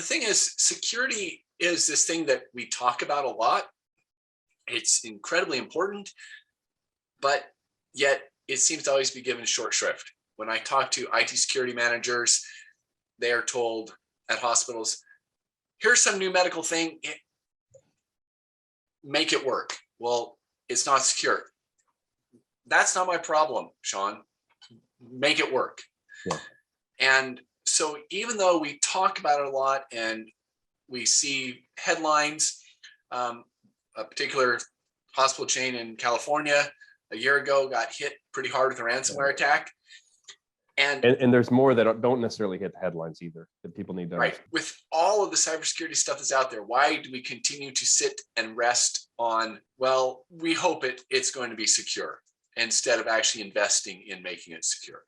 thing is, security is this thing that we talk about a lot. It's incredibly important, but yet it seems to always be given short shrift. When I talk to IT security managers, they are told at hospitals, here's some new medical thing, make it work. Well, it's not secure. That's not my problem, Shawn. Make it work. Yeah. And so even though we talk about it a lot and we see headlines, a particular hospital chain in California a year ago got hit pretty hard with a ransomware attack. And there's more that don't necessarily hit the headlines either that people need to understand. With all of the cybersecurity stuff that's out there, why do we continue to sit and rest on, well, we hope it's going to be secure, instead of actually investing in making it secure?